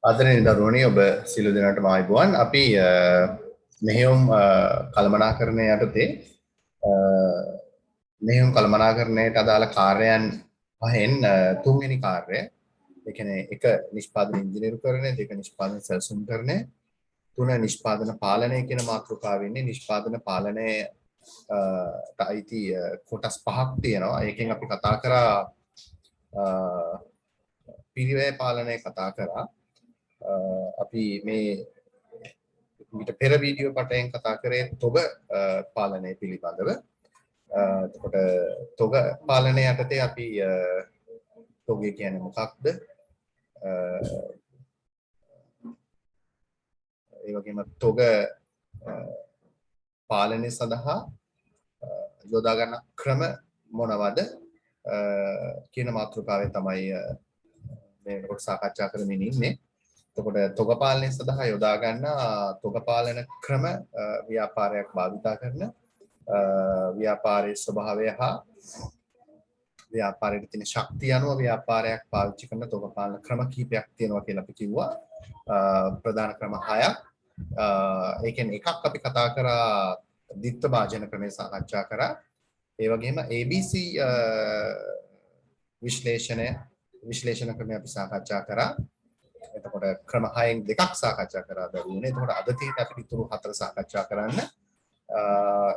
ආදරණීය දරුවනේ ඔබ සියලු දෙනාටම ආයුබෝවන්. අපි මෙහෙයුම් කළමනාකරණය යටතේ මෙහෙයුම් කළමනාකරණයට අදාළ කාර්යයන් පහෙන් තුන්වෙනි කාර්යය. ඒ කියන්නේ එක නිෂ්පාදන ඉංජිනේරුකරණය, දෙක නිෂ්පාදන සැලසුම්කරණය, තුන නිෂ්පාදන පාලනය කියන මාතෘකාව ඉන්නේ. නිෂ්පාදන පාලනය අයිති කොටස් පහක් තියෙනවා. ඒකෙන් අපි කතා කරා පිරිවැය පාලනය කතා කරා. අපි මේ ඊට පෙර වීඩියෝ පටයෙන් කතා කරේ තොග පාලනය පිළිබඳව. එතකොට තොග පාලනය යටතේ අපි තොගය කියන්නේ මොකක්ද? ඒ වගේම තොග පාලනය සඳහා යොදා ගන්න ක්‍රම මොනවද කියන මාතෘකාවෙන් තමයි මේ කොට සාකච්ඡා කරමින් ඉන්නේ. එතකොට තොග පාලනය සඳහා යොදා ගන්න තොග පාලන ක්‍රම ව්‍යාපාරයක් භාවිතා කරන ව්‍යාපාරයේ ස්වභාවය හා ව්‍යාපාරයේ තියෙන ශක්තිය අනුව ව්‍යාපාරයක් පාවිච්චි කරන තොග පාලන ක්‍රම කීපයක් තියෙනවා කියලා අපි කිව්වා. ප්‍රධාන ක්‍රම 6ක්. ඒකෙන් එකක් අපි කතා කරා ද්විත්ව භාජන ක්‍රමය සාකච්ඡා කරා. ඒ වගේම ABC විශ්ලේෂණ ක්‍රමය අපි සාකච්ඡා කරා. එතකොට ක්‍රම 6න් දෙකක් සාකච්ඡා කරා දරුවනේ. එතකොට අද තියෙන අපි ඉතුරු 4 සාකච්ඡා කරන්න.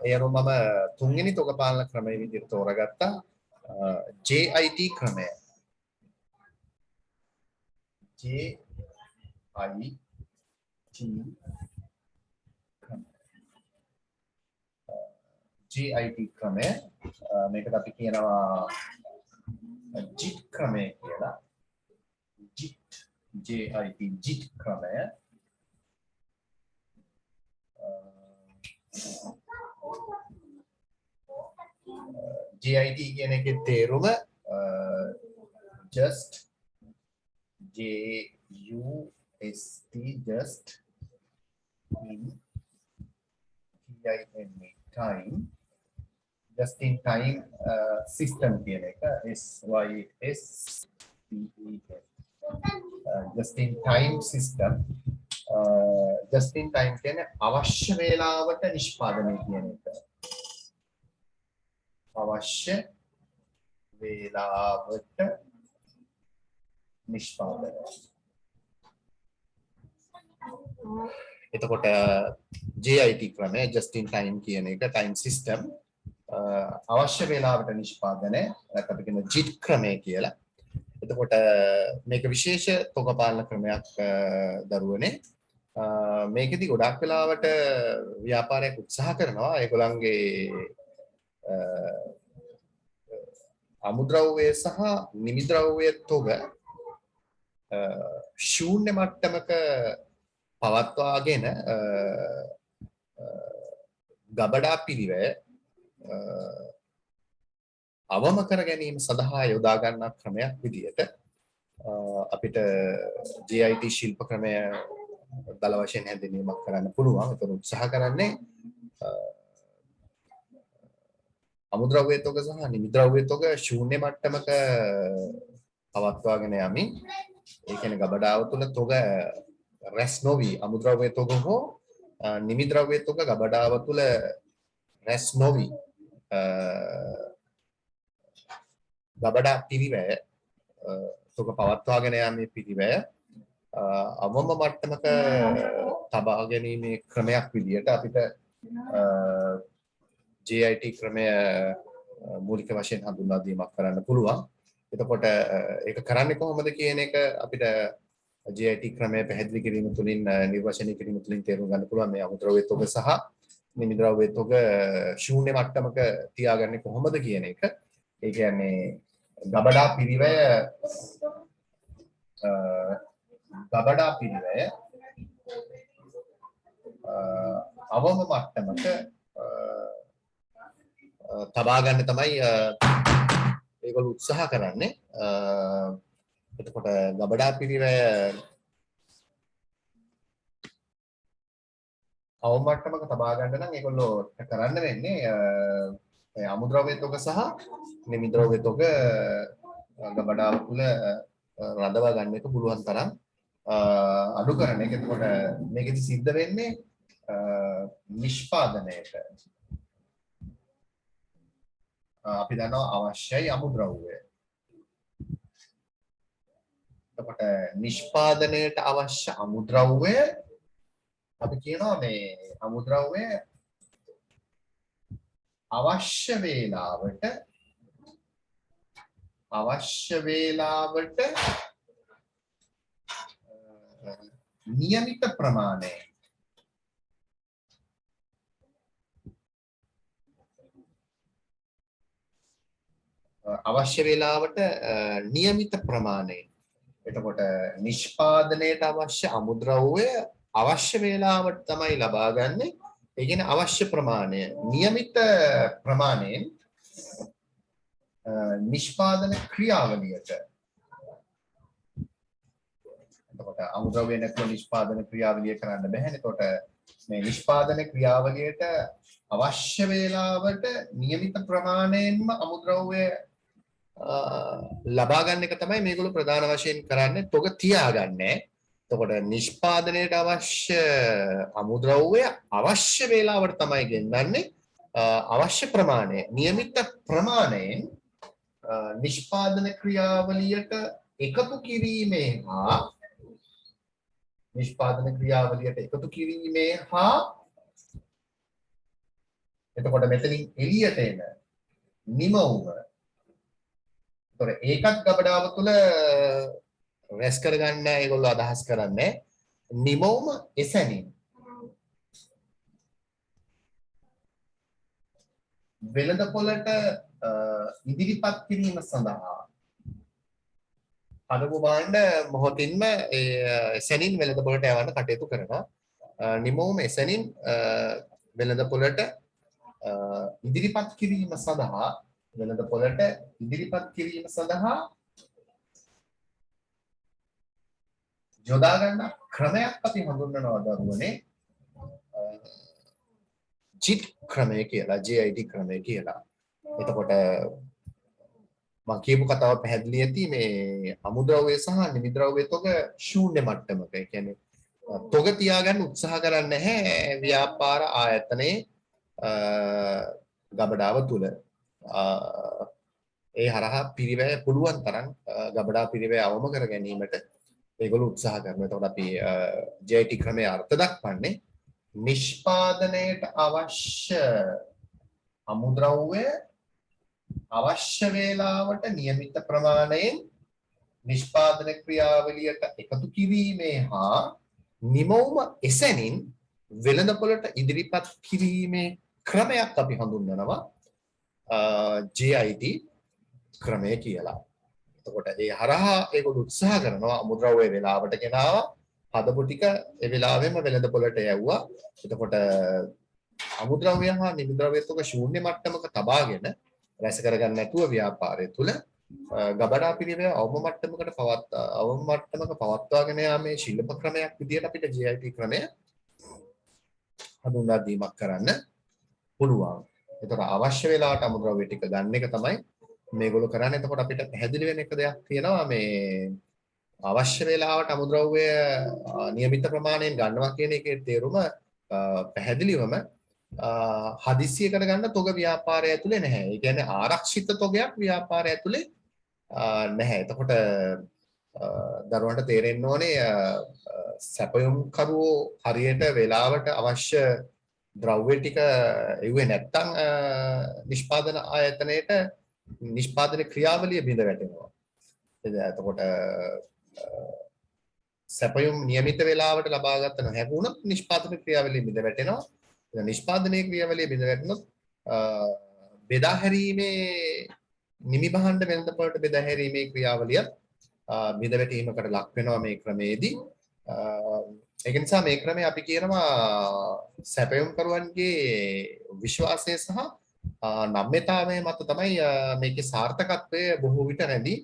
ඒ අනුව මම තුන්වෙනි තොග පාලන ක්‍රමයේ විදිහට තෝරාගත්තා JIT ක්‍රමය. JIT ක්‍රමය මේකට අපි කියනවා JIT ක්‍රමය කියලා. JIT ක්‍රමය. JIT කියන එකේ තේරුම just just in time just in time system කියන එක just in time system just in time කියන්නේ අවශ්‍ය වේලාවට නිෂ්පාදනය කියන එක. අවශ්‍ය වේලාවට නිෂ්පාදනය. එතකොට JIT ක්‍රමය just in time කියන එක time system අවශ්‍ය වේලාවට නිෂ්පාදනය අපි කියන JIT ක්‍රමය කියලා. එතකොට මේක විශේෂ තොග පාලන ක්‍රමයක් දරුවනේ. මේකෙදි ගොඩක් වෙලාවට ව්‍යාපාරයක් උත්සාහ කරනවා ඒගොල්ලන්ගේ අමුද්‍රව්‍ය සහ නිමිද්‍රව්‍ය තොග ශූන්‍ය මට්ටමක පවත්වාගෙන ගබඩා පිරිවැය අවම කර ගැනීම සඳහා යොදා ගන්නා ක්‍රමයක් විදිහට අපිට JIT ශිල්ප ක්‍රමය දල වශයෙන් හැඳින්වීමක් කරන්න පුළුවන්. ඒතර උත්සාහ කරන්නේ අමුද්‍රව්‍ය තොග සහ නිමිද්‍රව්‍ය තොග ශූන්‍ය මට්ටමක පවත්වාගෙන යමින් ඒ කියන්නේ ගබඩාව තුළ තොග රැස් නොවි අමුද්‍රව්‍ය තොග හෝ නිමිද්‍රව්‍ය තොග ගබඩාව තුළ රැස් නොවි ගබඩා පිරිවැය තොග පවත්වාගෙන යාමේ පිරිවැය අවම මට්ටමක තබා ගැනීමේ ක්‍රමයක් විදිහට අපිට JIT ක්‍රමය මූලික වශයෙන් හඳුන්වා දීමක් කරන්න පුළුවන්. එතකොට ඒක කරන්නේ කොහොමද කියන එක අපිට JIT ක්‍රමය පැහැදිලි කිරීම තුළින් නිර්වචනය කිරීම තුළින් තේරුම් ගන්න පුළුවන්. මේ අමුද්‍රව්‍ය තොග සහ නිමිද්‍රව්‍ය තොග ශූන්‍ය මට්ටමක තියාගන්නේ කොහොමද කියන එක. ඒ කියන්නේ ගබඩා පිරිවැය අවම මට්ටමක තබා ගන්න තමයි ඒගොල්ලෝ උත්සාහ කරන්නේ. එතකොට ගබඩා පිරිවැය අවම මට්ටමක තබා ගන්න නම් ඒගොල්ලෝ කරන්න වෙන්නේ අමුද්‍රව්‍ය තොග සහ නිමිද්‍රව්‍ය තොග ගබඩාව තුළ රඳවා ගන්න එක පුළුවන් තරම් අඩු කරන එක. එතකොට මේකෙදි සිද්ධ වෙන්නේ නිෂ්පාදනයට අපි දන්නවා අවශ්‍යයි අමුද්‍රව්‍ය. එතකොට නිෂ්පාදනයට අවශ්‍ය අමුද්‍රව්‍ය අපි කියනවා මේ අමුද්‍රව්‍ය අවශ්‍ය වේලාවට නියමිත ප්‍රමාණය එතකොට නිෂ්පාදනයට අවශ්‍ය අමුද්‍රව්‍ය අවශ්‍ය වේලාවට තමයි ලබා ගන්න. ඒ කියන්නේ අවශ්‍ය ප්‍රමාණය නියමිත ප්‍රමාණයෙන් නිෂ්පාදන ක්‍රියාවලියට. එතකොට අමුද්‍රව්‍ය නැතුව නිෂ්පාදන ක්‍රියාවලිය කරන්න බැහැ. එතකොට මේ නිෂ්පාදන ක්‍රියාවලියට අවශ්‍ය වේලාවට නියමිත ප්‍රමාණයෙන්ම අමුද්‍රව්‍ය ලබා ගන්න එක තමයි මේගොල්ලෝ ප්‍රධාන වශයෙන් කරන්නේ. තොග තියාගන්නේ. එතකොට නිෂ්පාදනයට අවශ්‍ය අමුද්‍රව්‍ය අවශ්‍ය වේලාවට තමයි ගෙන්නන්නේ. අවශ්‍ය ප්‍රමාණය නියමිත ප්‍රමාණයෙන් නිෂ්පාදන ක්‍රියාවලියට එකතු කිරීමේ හා එතකොට මෙතනින් එළියට එන නිමවුම. එතකොට ඒකත් ගබඩාව තුළ රැස් කරගන්න ඒගොල්ලෝ අදහස් කරන්නේ නිමවුම එසැනින් වෙළඳපොළට ඉදිරිපත් කිරීම සඳහා අනුභව භාණ්ඩ මොහොතින්ම එසැනින් වෙළඳපොළට යවන්න කටයුතු කරනවා. නිමවුම එසැනින් වෙළඳපොළට ඉදිරිපත් කිරීම සඳහා යොදා ගන්න ක්‍රමයක් අපි හඳුන්වනවා දරුවනේ JIT ක්‍රමය කියලා, JIT ක්‍රමය කියලා. එතකොට මම කියපු කතාව පැහැදිලි ඇති. මේ අමුද්‍රව්‍ය සහ නිමිද්‍රව්‍ය තොග ශූන්‍ය මට්ටමක. ඒ කියන්නේ තොග තියාගන්න උත්සාහ කරන්නේ නැහැ ව්‍යාපාර ආයතනයේ ගබඩාව තුල. ඒ හරහා පිරිවැය පුළුවන් තරම් ගබඩා පිරිවැය අවම කර ගැනීමට ඒගොල්ලෝ උත්සාහ කරනවා. එතකොට අපි JIT ක්‍රමයේ අර්ථ දක්වන්නේ නිෂ්පාදනයට අවශ්‍ය අමුද්‍රව්‍ය අවශ්‍ය වේලාවට නියමිත ප්‍රමාණයෙන් නිෂ්පාදන ක්‍රියාවලියට එකතු කිරීමේ හා නිමවුම එසැනින් වෙළඳපොළට ඉදිරිපත් කිරීමේ ක්‍රමයක් අපි හඳුන්වනවා JIT ක්‍රමය කියලා. එතකොට ඒ හරහා ඒගොල්ලෝ උත්සාහ කරනවා අමුද්‍රව්‍ය වේලාවට ගෙනාවා, හදපු ටික ඒ වෙලාවෙම වෙළඳපොළට යවුවා. එතකොට අමුද්‍රව්‍ය හා නිමිද්‍රව්‍ය තොග ශූන්‍ය මට්ටමක තබාගෙන රැස් කරගන්න නැතුව ව්‍යාපාරය තුල ගබඩා පිරිවැය අවම මට්ටමක පවත්වාගෙන යාමේ ශිල්ප ක්‍රමයක් විදිහට අපිට JIT ක්‍රමය හඳුන්වා දීමක් කරන්න පුළුවන්. ඒතර අවශ්‍ය වෙලාවට අමුද්‍රව්‍ය ටික ගන්න එක තමයි මේගොල්ලෝ කරන්නේ. එතකොට අපිට පැහැදිලි වෙන එක දෙයක් තියෙනවා මේ අවශ්‍ය වෙලාවට අමුද්‍රව්‍ය નિયમિત ප්‍රමාණයෙන් ගන්නවා කියන එකේ තේරුම පැහැදිලිවම හදිස්සිය කරගන්න තොග ව්‍යාපාරය ඇතුලේ නැහැ. ඒ කියන්නේ ආරක්ෂිත තොගයක් ව්‍යාපාරය ඇතුලේ නැහැ. එතකොට දරුවන්ට තේරෙන්න ඕනේ සැපයුම් කරුවෝ හරියට වේලාවට අවශ්‍ය ද්‍රව්‍ය ටික එව්වේ නැත්නම් නිෂ්පාදන ආයතනයේට නිෂ්පාදන ක්‍රියාවලිය බිඳ වැටෙනවා. එතකොට සැපයුම් નિયમિત වේලාවට ලබා ගන්න නොහැකුණොත් නිෂ්පාදන ක්‍රියාවලිය බිඳ වැටෙනවා. නිෂ්පාදනයේ ක්‍රියාවලිය බිඳ වැටෙනොත් බෙදා හැරීමේ නිමි භාණ්ඩ වෙළඳපොළට බෙදා හැරීමේ ක්‍රියාවලිය බිඳ වැටීමකට ලක් වෙනවා මේ ක්‍රමයේදී. ඒක නිසා මේ ක්‍රමය අපි කියනවා සැපයුම් කරුවන්ගේ විශ්වාසය සහ නම්‍යතාවය මත තමයි මේකේ සාර්ථකත්වය බොහෝ විට රැඳී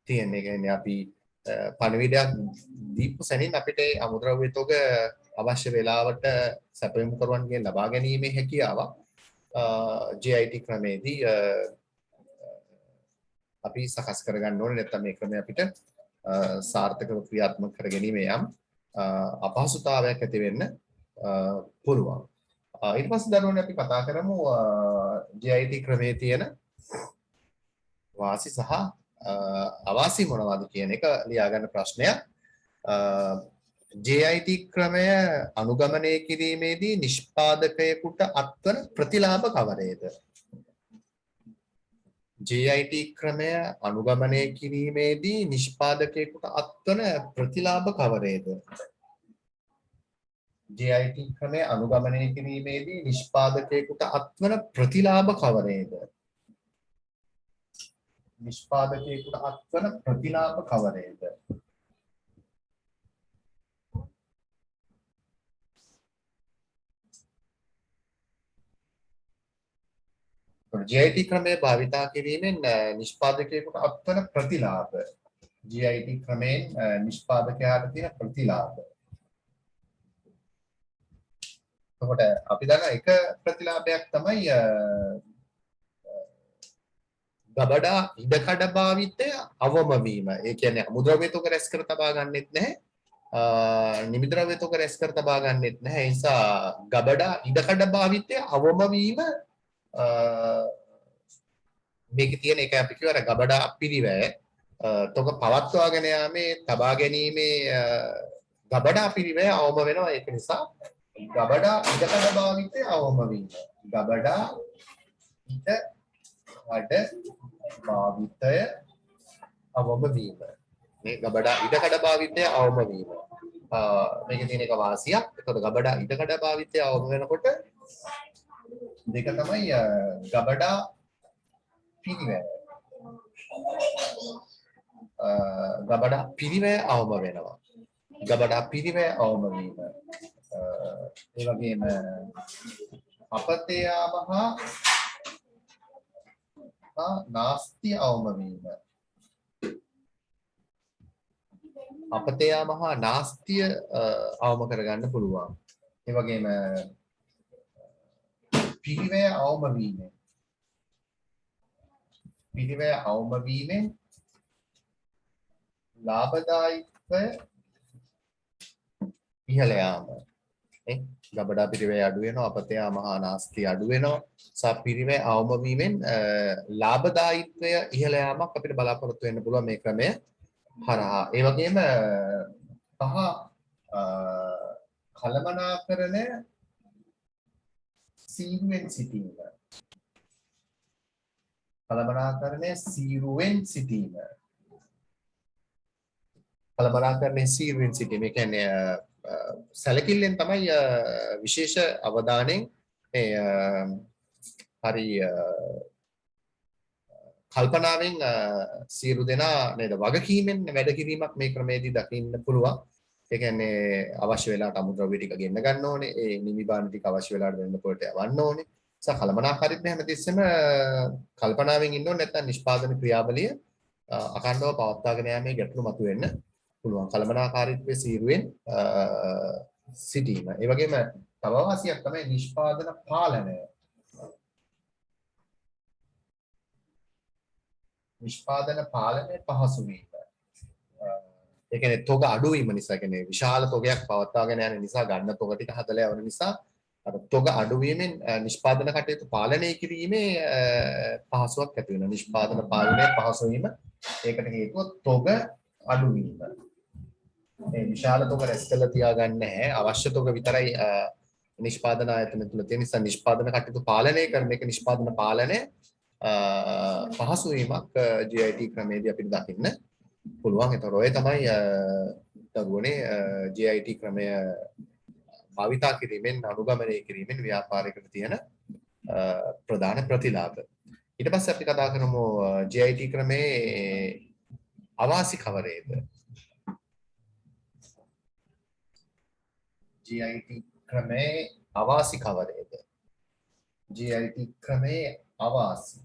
තියෙන්නේ. ඒ කියන්නේ අපි පණිවිඩයක් දීපු සැනින් අපිට අමුද්‍රව්‍ය තොග අවශ්‍ය වේලාවට සැපයුම් කරුවන්ගෙන් ලබා ගැනීමේ හැකියාවක් JIT ක්‍රමයේදී අපි සකස් කරගන්න ඕනේ. නැත්නම් මේ ක්‍රමය අපිට සාර්ථකව ක්‍රියාත්මක කර ගැනීමේ යම් අපහසුතාවයක් ඇති වෙන්න පුළුවන්. ඊට පස්සේ දරුවනේ අපි කතා කරමු JIT ක්‍රමයේ තියෙන වාසි සහ අවාසි මොනවද කියන එක ලියා ගන්න ප්‍රශ්නයක්. JIT ක්‍රමය අනුගමනය කිරීමේදී නිෂ්පාදකයෙකුට අත්වන ප්‍රතිලාභ කවරේද? JIT ක්‍රමය අනුගමනය කිරීමේදී නිෂ්පාදකයෙකුට අත්වන ප්‍රතිලාභ කවරේද? JIT ක්‍රමය අනුගමනය කිරීමේදී නිෂ්පාදකයෙකුට අත්වන ප්‍රතිලාභ කවරේද? නිෂ්පාදකයෙකුට අත්වන ප්‍රතිලාභ කවරේද? JIT ක්‍රමය භාවිතා කිරීමෙන් නිෂ්පාදකයෙකුට අත්වන ප්‍රතිලාභ. JIT ක්‍රමයෙන් නිෂ්පාදකයාට තියෙන ප්‍රතිලාභ. එතකොට අපි දන්න එක ප්‍රතිලාභයක් තමයි ගබඩා ඉඩකඩ භාවිතය අවම වීම. ඒ කියන්නේ අමුද්‍රව්‍ය තුක රැස් කර තබා ගන්නෙත් නැහැ. නිමිද්‍රව්‍ය තුක රැස් කර තබා ගන්නෙත් නැහැ. ඒ නිසා ගබඩා ඉඩකඩ භාවිතය අවම වීම මේකේ තියෙන එක අපි කියවර ගබඩා පිරිවැය තොග පවත්වාගෙන යාමේ තබා ගැනීමේ ගබඩා පිරිවැය අවම වෙනවා. ඒක නිසා ගබඩා ඉඩකඩ භාවිතය අවම වීම. ගබඩා ඉඩකඩ භාවිතය අවම වීම. මේ ගබඩා ඉඩකඩ භාවිතය අවම වීම. මේකේ තියෙන එක වාසියක්. ඒකට ගබඩා ඉඩකඩ භාවිතය අවම වෙනකොට දෙක තමයි ගබඩා පිරිවැය. ගබඩා පිරිවැය අවම වෙනවා. ගබඩා පිරිවැය අවම වීම. ඒ වගේම අපතේ යාම හා නාස්තිය අවම වීම. අපතේ යාම හා නාස්තිය අවම කරගන්න පුළුවන්. ඒ වගේම පිරිවැය අවම වීමෙන් ලාභදායීත්වය ඉහළ යාම. ගබඩා පිරිවැය අඩු වෙනවා, අපතේ යාම හා නාස්තිය අඩු වෙනවා. සා පිරිවැය අවම වීමෙන් ලාභදායීත්වය ඉහළ යාමක් අපිට බලාපොරොත්තු වෙන්න පුළුවන් මේ ක්‍රමය හරහා. ඒ වගේම පහ කළමනාකරණය සීරුවෙන් සිටීම. කළමනාකරණය සීරුවෙන් සිටීම. කළමනාකරණය සීරුවෙන් සිටීම. ඒ කියන්නේ සැලකිල්ලෙන් තමයි විශේෂ අවධානයෙන් මේ හරි කල්පනාවෙන් සියලු දෙනා නේද වගකීමෙන් වැඩ කිරීමක් මේ ක්‍රමයේදී දකින්න පුළුවන්. ඒ කියන්නේ අවශ්‍ය වෙලාවට අමුද්‍රව්‍ය ටික ගෙන්න ගන්න ඕනේ. ඒ නිමිබාන ටික අවශ්‍ය වෙලාවට වෙන්න පොළට යවන්න ඕනේ. කළමනාකාරීත්වය හැමතිස්සෙම කල්පනාවෙන් ඉන්න ඕනේ. නැත්නම් නිෂ්පාදන ක්‍රියාවලිය අඛණ්ඩව පවත්වාගෙන යාමේ ගැටලු මතුවෙන්න පුළුවන්. කළමනාකාරීත්වයේ සීරුවෙන් සිටීම. ඒ වගේම තව වාසියක් තමයි නිෂ්පාදන පාලනය. නිෂ්පාදන පාලනය පහසු වීම. ඒ කියන්නේ තොග අඩු වීම නිසා, කියන්නේ විශාල තොගයක් පවත්වාගෙන යන නිසා ගන්න තොග ටික හදලා යවන නිසා අර තොග අඩු වීමෙන් නිෂ්පාදන කටයුතු පාලනය කිරීමේ පහසුවක් ඇති වෙනවා. නිෂ්පාදන පාලනය පහසු වීම. ඒකට හේතුව තොග අඩු වීම. මේ විශාල තොග රැස් කරලා තියාගන්න නැහැ. අවශ්‍ය තොග විතරයි නිෂ්පාදන ආයතන තුල තියෙන නිසා නිෂ්පාදන කටයුතු පාලනය කරන එක නිෂ්පාදන පාලනය පහසු වීමක් JIT ක්‍රමයේදී අපිට දකින්න පුළුවන්. ඒතර ඔය තමයි දරුවනේ JIT ක්‍රමය භාවිතා කිරීමෙන් අනුගමනය කිරීමෙන් ව්‍යාපාරයකට තියෙන ප්‍රධාන ප්‍රතිලාභ. ඊට පස්සේ අපි කතා කරමු JIT ක්‍රමේ අවාසි කවරේද? JIT ක්‍රමේ අවාසි කවරේද? JIT ක්‍රමේ අවාසි.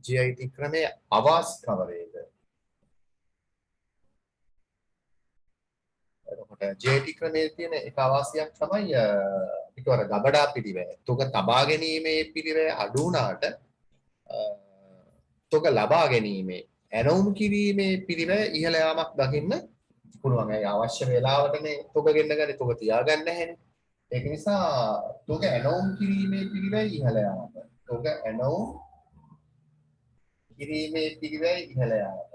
JIT ක්‍රමේ අවාසි කවරේද? එතකොට JIT ක්‍රමේ තියෙන එක අවාසියක් තමයි අපි කියවර ගබඩා පිළිවෙල. තුක තබා ගැනීමේ පිළිවෙල අඩු වුණාට තොග ලබා ගැනීමේ ඇනවුම් කිරීමේ පිළිවෙල ඉහළ යාමක් දකින්න පුළුවන්. ඒ අවශ්‍ය වෙලාවටනේ තොග ගෙන්න ගන්නේ තොග තියාගන්න නැහැනේ. ඒක නිසා තොග ඇනවුම් කිරීමේ පිළිවෙල ඉහළ යාමක්. තොග ඇනවුම් කිරීමේ පිළිවෙල ඉහළ යාමක්.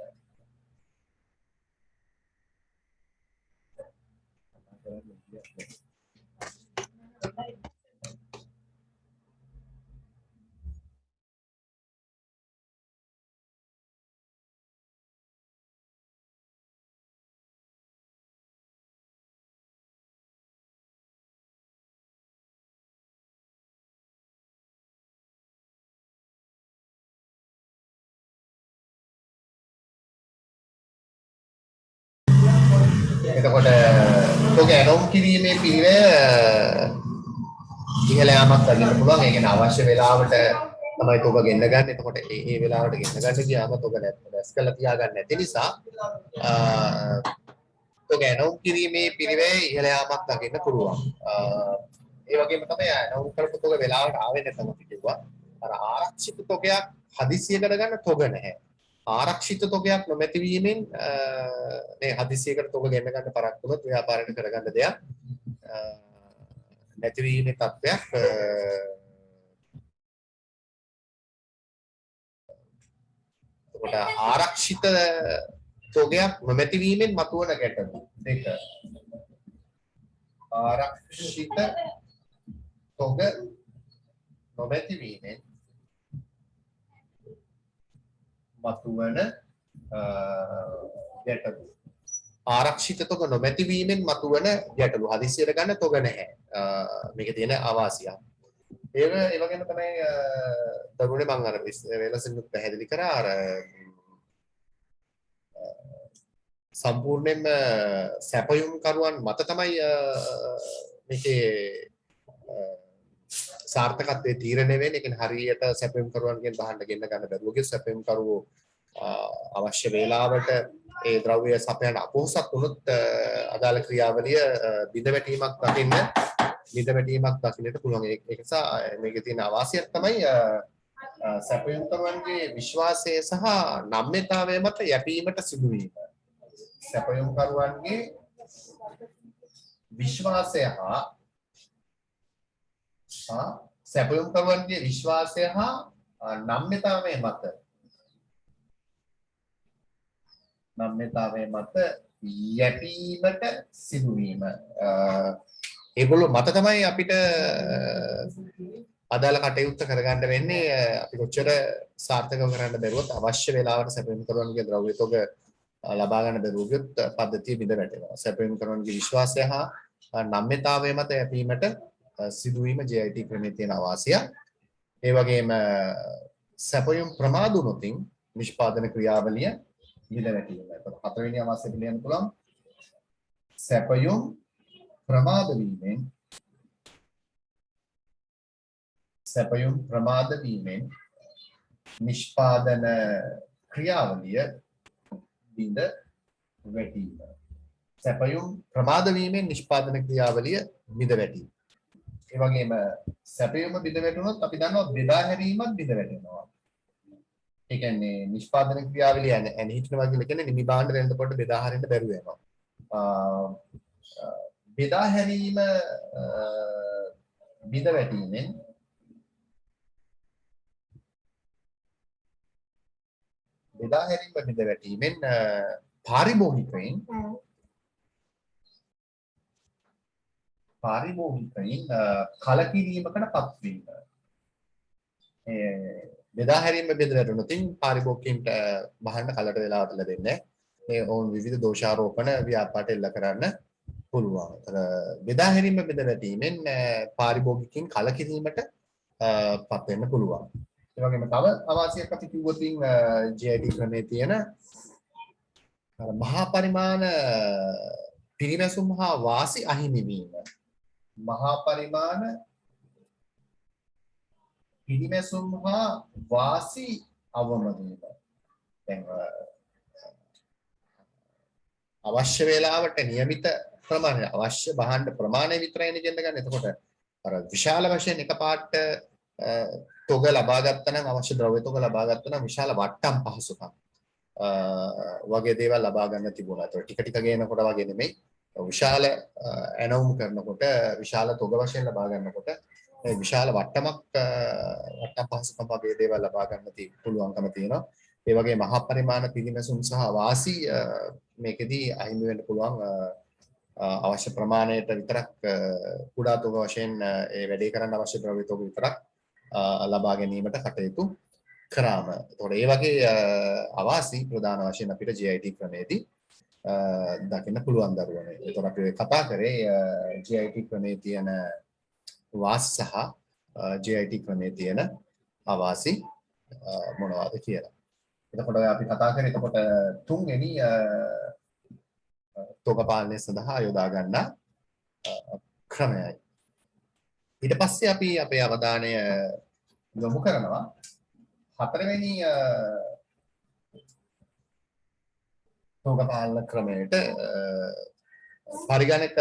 එතකොට තොග ඇනවුම් කිරීමේ පිළිවෙල ඉහළ යාමක් දකින්න පුළුවන්. ඒ කියන්නේ අවශ්‍ය වෙලාවට තමයි තොග ගෙන්න ගන්න. එතකොට ඒ වෙලාවට ගෙන්න ගන්න ගියාම තොග දැස් කරලා තියාගන්න නැති නිසා තොග ඇනවුම් කිරීමේ පිළිවෙල ඉහළ යාමක් දකින්න පුළුවන්. ඒ වගේම තමයි ඇනවුම් කරපු තොග වෙලාවට ආවේ නැත්නම් අපි කිව්වා අර ආරක්ෂිත තොගයක් හදිසියකට ගන්න තොග නැහැ. ආරක්ෂිත තොගයක් නොමැති වීමෙන් මේ හදිසියකට තොග ගෙන්න ගන්න පරක් වුණොත් ව්‍යාපාරයට කරගන්න දෙයක් නැතිවීමේ තත්ත්වයක් එතකොට ආරක්ෂිත තොගයක් නොමැති වීමෙන් මතුවන ගැටලු දෙක ආරක්ෂිත තොග නොමැති වීමෙන් මතුවන ගැටලු ආරක්ෂිත තොග නොමැති වීමෙන් මතුවන ගැටලු හදිසියට ගන්න තොග නැහැ මේක තියෙන අවාසියක් ඒ වගේම තමයි දරුවනේ මම අර වෙනසින් පැහැදිලි කරා අර සම්පූර්ණයෙන්ම සැපයුම් කරුවන් මත තමයි මේකේ සාර්ථකත්වයේ තීරණය වෙන්නේ. ඒ කියන්නේ හරියට සැපයුම් කරුවන්ගෙන් බහන්න ගෙන්න ගන්න බැරුවගේ සැපයුම් කරුවෝ අවශ්‍ය වේලාවට ඒ ද්‍රව්‍ය සපයන අපොහසත් වුණොත් අදාළ ක්‍රියාවලිය බිඳ වැටීමක් දකින්නට පුළුවන්. ඒක නිසා මේකේ තියෙන අවාසියක් තමයි සැපයුම් කරුවන්ගේ විශ්වාසය සහ නම්‍යතාවය මත යැපීමට සිදුවීම. සැපයුම් කරුවන්ගේ විශ්වාසය හා සැපයුම් කරුවන්ගේ විශ්වාසය හා නම්‍යතාවය මත යැපීමට සිදුවීම. ඒගොල්ලෝ මත තමයි අපිට අදාළ කටයුත්ත කරගන්න වෙන්නේ. අපි කොච්චර සාර්ථකව කරන්න බැරුවත් අවශ්‍ය වෙලාවට සැපයුම් කරුවන්ගේ ද්‍රව්‍ය තොග ලබා ගන්න බැරුව ගියොත් පද්ධතිය බිඳ වැටෙනවා. සැපයුම් කරුවන්ගේ විශ්වාසය හා නම්‍යතාවය මත යැපීමට සිදුවීම JIT ක්‍රමයේ තියෙන අවාසිය. ඒ වගේම සැපයුම් ප්‍රමාද වුණොතින් නිෂ්පාදන ක්‍රියාවලිය බිඳ වැටීම. ඒකට හතරවෙනි අවාසිය පිළිගන්න පුළුවන්. සැපයුම් ප්‍රමාද වීමෙන් නිෂ්පාදන ක්‍රියාවලිය බිඳ වැටීම. සැපයුම් ප්‍රමාද වීමෙන් නිෂ්පාදන ක්‍රියාවලිය බිඳ වැටීම. ඒ වගේම සැපයුම බිඳ වැටුණොත් අපි දන්නවා බෙදා හැරීමත් බිඳ වැටෙනවා. ඒ කියන්නේ නිෂ්පාදන ක්‍රියාවලිය හිටිනවා කියලා කියන්නේ නිමි භාණ්ඩ වෙනකොට බෙදා හරින්න බැරුව යනවා. බෙදා හැරීම බිඳ වැටීමෙන් පාරිභෝගිකයින් කලකිරීමකට පත්වීම. බෙදා හැරීම බිඳ වැටුණොත් පාරිභෝගිකයින්ට බහන්න කලට වෙලාවට ලැබෙන්නේ නැහැ. මේ ඔවුන් විවිධ දෝෂාරෝපණ ව්‍යාපාරට එල්ල කරන්න පුළුවන්. බෙදා හැරීම බිඳ වැටීමෙන් පාරිභෝගිකයින් කලකිරීමට පත් වෙන්න පුළුවන්. ඒ වගේම තව අවාසියක් අපි කිව්වොත් JIT ක්‍රමයේ තියෙන මහා පරිමාණ පිරිමැසුම් හා වාසි අහිමි වීම. මහා පරිමාණ පිරිමැසුම් හා වාසි අවම වීම. දැන් අවශ්‍ය වේලාවට નિયમિત ප්‍රමාණය අවශ්‍ය භාණ්ඩ ප්‍රමාණය විතරයි නෙන්න ගන්න. එතකොට අර විශාල වශයෙන් එකපාරට තොග ලබා ගත්තා නම් අවශ්‍ය ද්‍රව්‍ය තොග ලබා ගත්තා නම් විශාල වට්ටම් පහසුකම් වගේ දේවල් ලබා ගන්න තිබුණා. ඒක ටික ටික ගේනකොට වගේ නෙමෙයි. විශාල ඇනවුම් කරනකොට විශාල තොග වශයෙන් ලබා ගන්නකොට විශාල වට්ටම් පහසුකම් වගේ දේවල් ලබා ගන්න පුළුවන්කම තියෙනවා. ඒ වගේ මහා පරිමාණ පිළිමැසුම් සහ වාසි මේකෙදී අහිමි වෙන්න පුළුවන් අවශ්‍ය ප්‍රමාණයට විතරක් කුඩා තොග වශයෙන් ඒ වැඩේ කරන්න අවශ්‍ය ද්‍රව්‍ය තොග විතරක් ලබා ගැනීමට කටයුතු කරාම. ඒතකොට ඒ වගේ අවාසි ප්‍රධාන වශයෙන් අපිට GIT ක්‍රමයේදී දකින්න පුළුවන් දරුවනේ. ඒතකොට අපි කතා කරේ GIT ක්‍රමයේ තියෙන වාසි සහ GIT ක්‍රමයේ තියෙන අවාසි මොනවද කියලා. එතකොට අපි කතා කරේ එතකොට තුන්වෙනි තොග පාලනය සඳහා යොදා ගන්න ක්‍රමයයි. ඊට පස්සේ අපි අපේ අවධානය යොමු කරනවා හතරවෙනි තොග පාලන ක්‍රමයට පරිගණක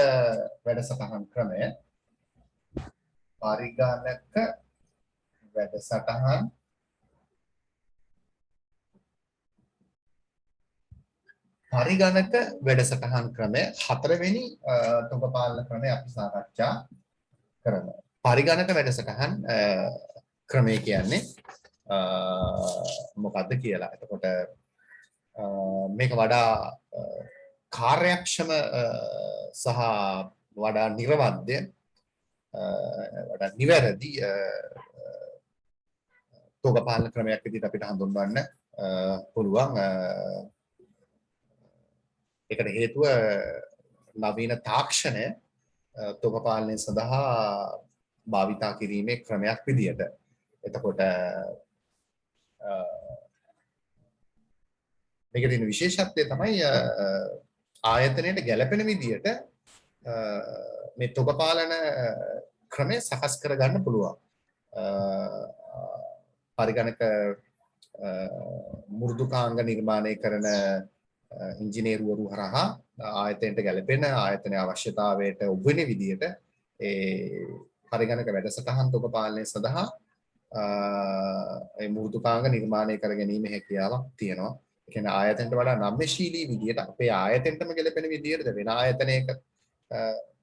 වැඩසටහන් ක්‍රමය. පරිගණක වැඩසටහන් ක්‍රමය හතරවෙනි තොග පාලන ක්‍රමය අපි සාකච්ඡා කරනවා. පරිගණක වැඩසටහන් ක්‍රමය කියන්නේ මොකක්ද කියලා. එතකොට මේක වඩා කාර්යක්ෂම සහ වඩා නිර්වද්‍ය වඩා නිවැරදි තොග පාලන ක්‍රමයක් විදිහට අපිට හඳුන්වන්න පුළුවන්. ඒකට හේතුව නවීන තාක්ෂණය තොග පාලනය සඳහා භාවිතා කිරීමේ ක්‍රමයක් විදිහට. එතකොට මේකේ තියෙන විශේෂත්වය තමයි ආයතනයට ගැළපෙන විදිහට මේ තොග පාලන ක්‍රමය සකස් කරගන්න පුළුවන්. පරිගණක මෘදුකාංග නිර්මාණය කරන ඉංජිනේරුවරු හරහා ආයතනයට ගැළපෙන ආයතනයේ අවශ්‍යතාවයට ඔබ වෙන විදිහට ඒ පරිගණක වැඩසටහන් තොග පාලනය සඳහා ඒ මෘදුකාංග නිර්මාණය කර ගැනීම හැකියාවක් තියෙනවා. ඒ කියන්නේ ආයතනයට වඩා නම්‍යශීලී විදිහට අපේ ආයතනයටම ගැළපෙන විදිහට වෙන ආයතනයක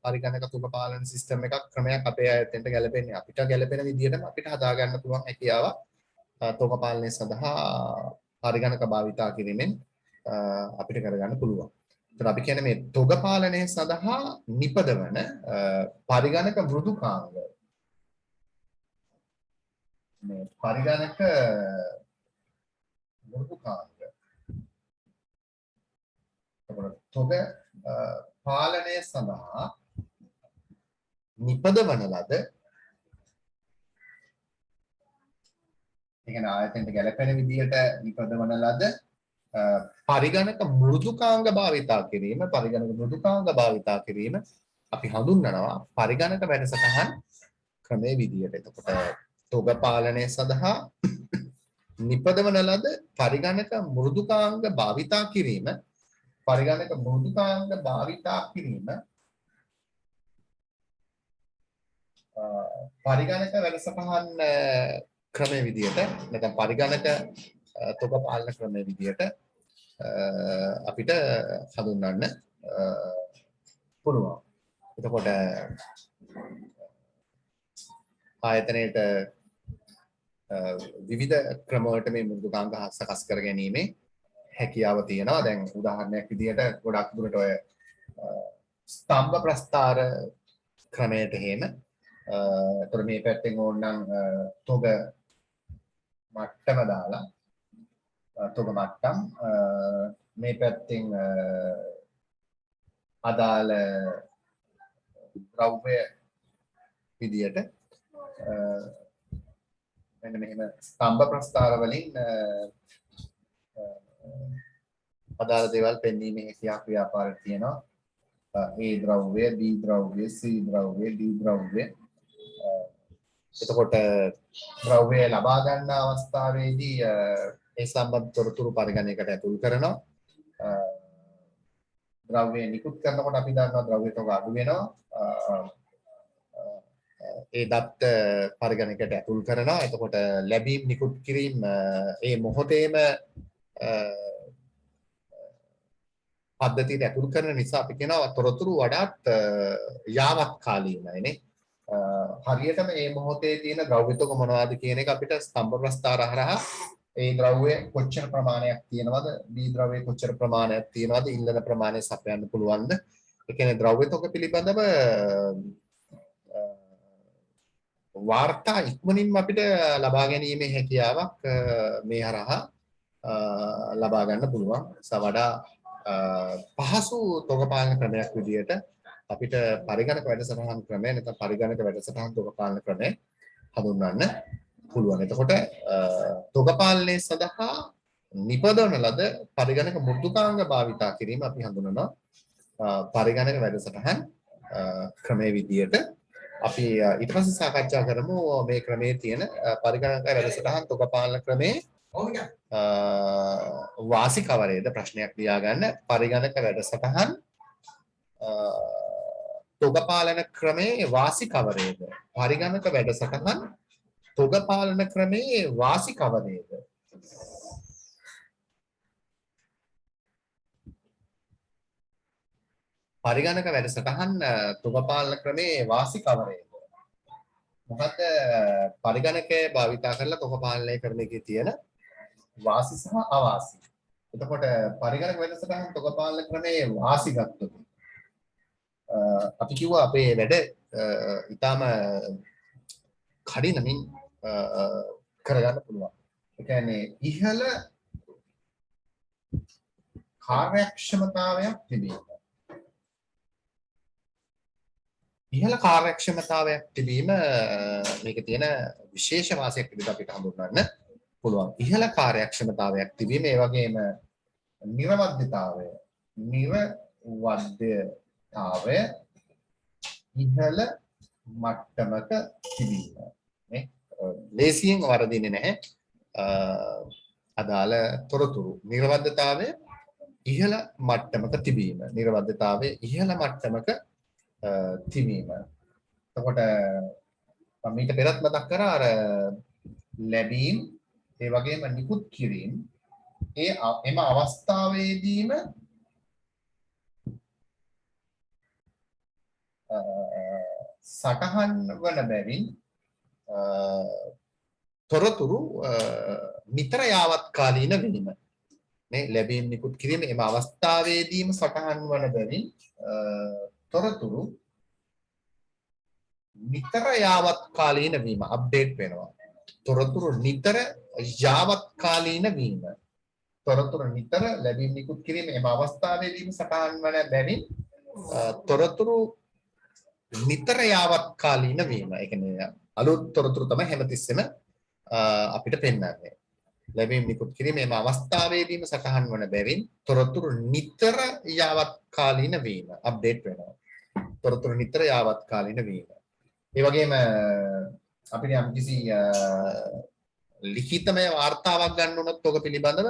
පරිගණක තොග පාලන සිස්ටම් එකක් ක්‍රමයක් අපේ ආයතනයට ගැළපෙන්නේ අපිට ගැළපෙන විදිහටම අපිට හදා ගන්න පුළුවන් හැකියාවක් තොග පාලනය සඳහා පරිගණක භාවිතා කිරීමෙන් අපිට කරගන්න පුළුවන්. ඒතර අපි කියන්නේ මේ තොග පාලනය සඳහා නිපදවන පරිගණක මෘදුකාංග මේ පරිගණක මෘදුකාංග තොග පාලනය සඳහා නිපදවන ලද කියන්නේ ආයතනයට ගැළපෙන විදිහට නිපදවන ලද පරිගණක මෘදුකාංග භාවිතා කිරීම අපි හඳුන්වනවා පරිගණක වැඩසටහන් ක්‍රමයේ විදිහට. එතකොට තොග පාලනය සඳහා නිපදවන ලද පරිගණක මෘදුකාංග භාවිතා කිරීම පරිගණක වැඩසටහන් ක්‍රමයේ විදිහට නැත්නම් පරිගණක තොග පාලන ක්‍රමයේ විදිහට අපිට හඳුන්වන්න පුළුවන්. එතකොට ආයතනයේට විවිධ ක්‍රම වලට මේ මෘදුකාංග සකස් කර ගැනීමේ හැකියාව තියෙනවා. දැන් උදාහරණයක් විදිහට ගොඩක් දුරට ඔය ස්තම්භ ප්‍රස්ථාර ක්‍රමයට හේම එතකොට මේ පැත්තෙන් ඕනනම් තොග මට්ටම දාලා තොග මට්ටම් මේ පැත්තෙන් අදාළ ද්‍රව්‍ය විදියට මෙන්න මෙහෙම ස්තම්භ ප්‍රස්ථාර වලින් අදාළ දේවල් පෙන්වීමේ හැකියාවක් ව්‍යාපාරයක් තියෙනවා. A ද්‍රව්‍ය, B ද්‍රව්‍ය, C ද්‍රව්‍ය, D ද්‍රව්‍ය. එතකොට ද්‍රව්‍ය ලබා ගන්න අවස්ථාවේදී ඒ සම්බන්ධ තොරතුරු පරිගණකයට ඇතුල් කරනවා. ද්‍රව්‍ය නිකුත් කරනකොට අපි දන්නවා ද්‍රව්‍ය තොග අඩු වෙනවා. ඒ දත් පරිගණකයට ඇතුල් කරනවා. එතකොට ලැබීම් නිකුත් කිරීම ඒ මොහොතේම පද්ධතියට ඇතුල් කරන නිසා අපි කියනවා තොරතුරු වඩාත් යාවත්කාලීනයිනේ. හරියටම මේ මොහොතේ තියෙන ද්‍රව්‍යතක මොනවද කියන එක අපිට ස්තම්භ ප්‍රස්ථාර හරහා ඒ ද්‍රව්‍ය කොච්චර ප්‍රමාණයක් තියෙනවද, බී ද්‍රව්‍ය කොච්චර ප්‍රමාණයක් තියෙනවද, ඉන්ධන ප්‍රමාණය සපයන්න පුළුවන්ද? ඒ කියන්නේ ද්‍රව්‍යතක පිළිබඳව වාර්තා ඉක්මනින්ම අපිට ලබා ගැනීමේ හැකියාවක් මේ හරහා ලබා ගන්න පුළුවන්. වඩා පහසු තොග පාලන ක්‍රමයක් විදිහට අපිට පරිගණක වැඩසටහන් ක්‍රමය නැත්නම් පරිගණක වැඩසටහන් තොග පාලන ක්‍රමය හඳුන්වන්න පුළුවන්. එතකොට තොග පාලනය සඳහා නිපදවන ලද පරිගණක මෘදුකාංග භාවිතා කිරීම අපි හඳුනනවා පරිගණක වැඩසටහන් ක්‍රමයේ විදිහට. අපි ඊට පස්සේ සාකච්ඡා කරමු මේ ක්‍රමයේ තියෙන පරිගණක වැඩසටහන් තොග පාලන ක්‍රමයේ වාසි කවරේද ප්‍රශ්නයක් ලියාගන්න. පරිගණක වැඩසටහන් තොග පාලන ක්‍රමයේ වාසි කවරේද? පරිගණක වැඩසටහන් තොග පාලන ක්‍රමයේ වාසි කවරේද? පරිගණක වැඩසටහන් තොග පාලන ක්‍රමයේ වාසි කවරේද? මොකද පරිගණකය භාවිතා කරලා තොග පාලනය කරන එකේ තියෙන වාසි සහ අවාසි. එතකොට පරිගණක වැඩසටහන් තොග පාලන ක්‍රමයේ වාසි ගත්තොත් අපි කිව්වා අපේ වැඩ ඊටාම කඩිනමින් කරගන්න පුළුවන්. ඒ කියන්නේ ඉහළ කාර්යක්ෂමතාවයක් තිබීම. ඉහළ කාර්යක්ෂමතාවයක් තිබීම මේක තියෙන විශේෂ වාසියක් විදිහට අපිට හඳුන්වන්න පුළුවන්. ඉහළ කාර්යක්ෂමතාවයක් තිබීම ඒ වගේම නිර්වද්‍යතාවය ඉහළ මට්ටමක තිබීම. නේ ලේසියෙන් වරදින්නේ නැහැ. අදාළ තොරතුරු නිර්වද්‍යතාවය ඉහළ මට්ටමක තිබීම. නිර්වද්‍යතාවය ඉහළ මට්ටමක තිබීම. එතකොට මම ඊට පෙරත් මතක් කරා අර ලැබීම් ඒ වගේම නිකුත් කිරීම එම අවස්ථාවේදීම සටහන් වන බැවින් තොරතුරු නිතර යාවත්කාලීන වීම. මේ ලැබීම් නිකුත් කිරීම එම අවස්ථාවේදීම සටහන් වන බැවින් තොරතුරු නිතර යාවත්කාලීන වීම අප්ඩේට් වෙනවා. තොරතුරු නිතර යාවත්කාලීන වීම. තොරතුරු නිතර ලැබීම් නිකුත් කිරීම එම අවස්ථාවේදීම සටහන් වන බැවින් තොරතුරු නිතර යාවත්කාලීන වීම. ඒ කියන්නේ අලුත් තොරතුරු තමයි හැමතිස්සෙම අපිට පෙන්වන්නේ. ලැබීම් නිකුත් කිරීම එම අවස්ථාවේදීම සටහන් වන බැවින් තොරතුරු නිතර යාවත්කාලීන වීම අප්ඩේට් වෙනවා. තොරතුරු නිතර යාවත්කාලීන වීම. ඒ වගේම අපිට යම්කිසි ලිඛිතමය වාර්තාවක් ගන්න උනොත් තොග පිළිබඳව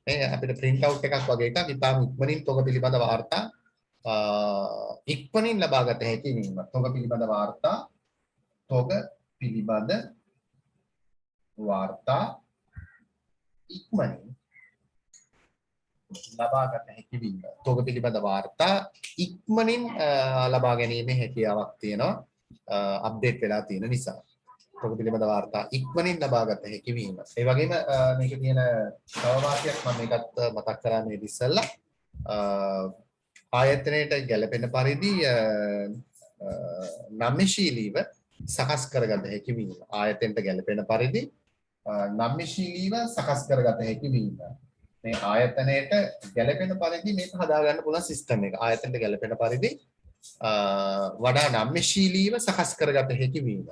මේ අපිට print out එකක් වගේ එකක් ඉතාම ඉක්මනින් තොග පිළිබඳ වාර්තා ඉක්මනින් ලබා ගත හැකි වීම. තොග පිළිබඳ වාර්තා ඉක්මනින් ලබා ගත හැකි වීම. තොග පිළිබඳ වාර්තා ඉක්මනින් ලබා ගැනීමේ හැකියාවක් තියෙනවා අප්ඩේට් වෙලා තියෙන නිසා. තොග පිළිබඳ වාර්තා ඉක්මනින් ලබා ගත හැකි වීම. ඒ වගේම මේකේ තියෙන තව වාක්‍යයක් මම මේකත් මතක් කරා මේ ඉස්සෙල්ලා ආයතනයට ගැළපෙන පරිදි නම්‍යශීලීව සකස් කරගත හැකි වීම. ආයතනයට ගැළපෙන පරිදි නම්‍යශීලීව සකස් කරගත හැකි වීම. මේ ආයතනයට ගැළපෙන පරිදි මේක හදාගන්න පුළුවන් සිස්ටම් එක. ආයතනයට ගැළපෙන පරිදි වඩා නම්‍යශීලීව සකස් කරගත හැකි වීම.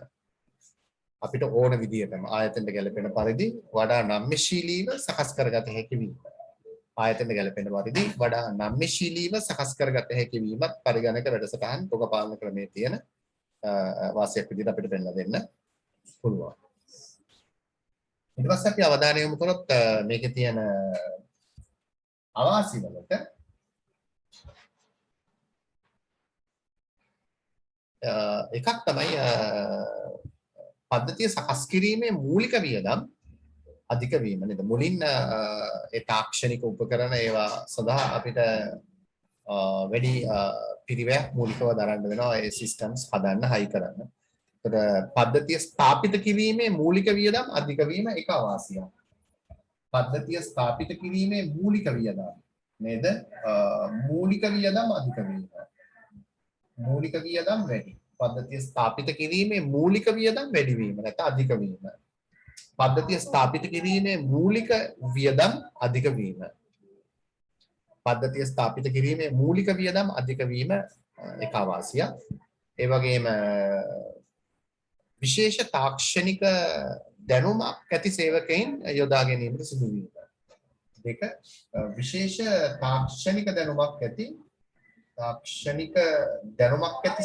අපිට ඕන විදිහටම ආයතනයට ගැළපෙන පරිදි වඩා නම්‍යශීලීව සකස් කරගත හැකි වීම. ආයතනයට ගැළපෙන පරිදි වඩා නම්‍යශීලීව සකස් කරගත හැකි වීමත් පරිගණක වැඩසටහන් තොග පාලන ක්‍රමයේ තියෙන වාසියක් විදිහට අපිට පෙන්නලා දෙන්න පුළුවන්. ඊට පස්සේ අපි අවධානය යොමු කරොත් මේකේ තියෙන අවාසි වලට එකක් තමයි පද්ධතිය සකස් කිරීමේ මූලික වියදම් අධික වීම නේද? මුලින් ඒ තාක්ෂණික උපකරණ ඒවා සඳහා අපිට වැඩි පිරිවැයක් මූලිකව දරන්න වෙනවා ඒ සිස්ටම්ස් හදන්න හයි කරන්න. ඒතර පද්ධතිය ස්ථාපිත කිරීමේ මූලික වියදම් අධික වීම එක අවාසියක්. පද්ධතිය ස්ථාපිත කිරීමේ මූලික වියදම් නේද? මූලික වියදම් අධික වීම. මූලික වියදම් වැඩි. පද්ධතිය ස්ථාපිත කිරීමේ මූලික වියදම් වැඩි වීම නැත්නම් අධික වීම. පද්ධතිය ස්ථාපිත කිරීමේ මූලික වියදම් අධික වීම. පද්ධතිය ස්ථාපිත කිරීමේ මූලික වියදම් අධික වීම එක අවාසියක්. ඒ වගේම විශේෂ තාක්ෂණික දැනුමක් ඇති සේවකයන් යොදා ගැනීමට සිදුවීම. දෙක විශේෂ තාක්ෂණික දැනුමක් ඇති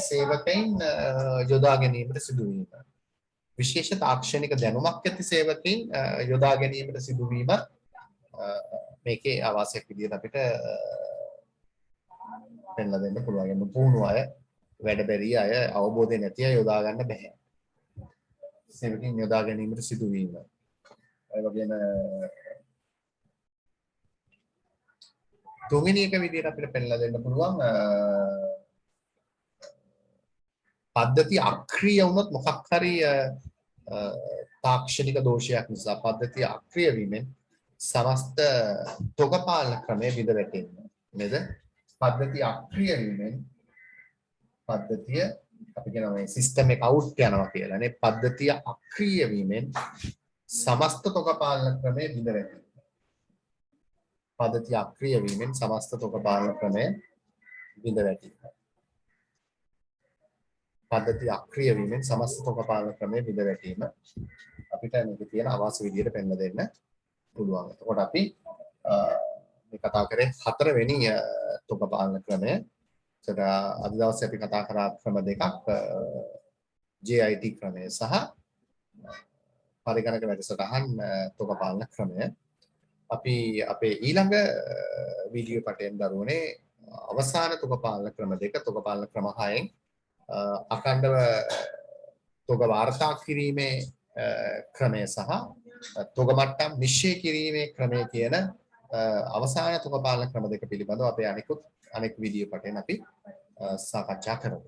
සේවකයන් යොදා ගැනීමට සිදුවීම. විශේෂ තාක්ෂණික දැනුමක් ඇති සේවකයන් යොදා ගැනීමට සිදුවීම මේකේ අවශ්‍යක විදිහට අපිට පෙන්ලා දෙන්න පුළුවන්. පුහුණු අය, වැඩ බැරි අය, අවබෝධය නැති අය යොදා ගන්න බෑ. සේවකයන් යොදා ගැනීමට සිදුවීම. ඒ වගේම තුන්වෙනි එක විදිහට අපිට පෙන්ලා දෙන්න පුළුවන් පද්ධතිය අක්‍රිය වුණොත් මොකක් හරි තාක්ෂණික දෝෂයක් නිසා පද්ධතිය අක්‍රිය වීමෙන් සමස්ත තොගපාලන ක්‍රමය බිඳ වැටෙනවා නේද? පද්ධතිය අක්‍රිය වීමෙන් පද්ධතිය අපි කියනවා මේ සිස්ටම් එක අවුට් යනවා කියලා නේ. පද්ධතිය අක්‍රිය වීමෙන් සමස්ත තොගපාලන ක්‍රමය බිඳ වැටෙනවා. පද්ධතිය අක්‍රිය වීමෙන් සමස්ත තොගපාලන ක්‍රමය බිඳ වැටෙනවා. පද්ධතිය අක්‍රිය වීමෙන් සමස්ත තොගපාලන ක්‍රමය බිඳ වැටීම අපිට මේක තියෙන අවශ්‍ය විදිහට පෙන්ලා දෙන්න පුළුවන්. එතකොට අපි මේ කතා කරේ හතරවෙනි තොගපාලන ක්‍රමය. ඒතර අද දවසේ අපි කතා කරා ක්‍රම දෙකක් JIT ක්‍රමය සහ පරිගණක වැඩසටහන් තොගපාලන ක්‍රමය. අපි අපේ ඊළඟ වීඩියෝ පටයෙන් දරුවනේ අවසාන තොගපාලන ක්‍රම දෙක තොගපාලන ක්‍රම 6න් අඛණ්ඩව තොග වාර්තා කිරීමේ ක්‍රමය සහ තොග මට්ටම් නිශ්චය කිරීමේ ක්‍රමය කියන අවසාන තොගපාලන ක්‍රම දෙක පිළිබඳව අපේ අනෙක් වීඩියෝ පටයෙන් අපි සාකච්ඡා කරමු.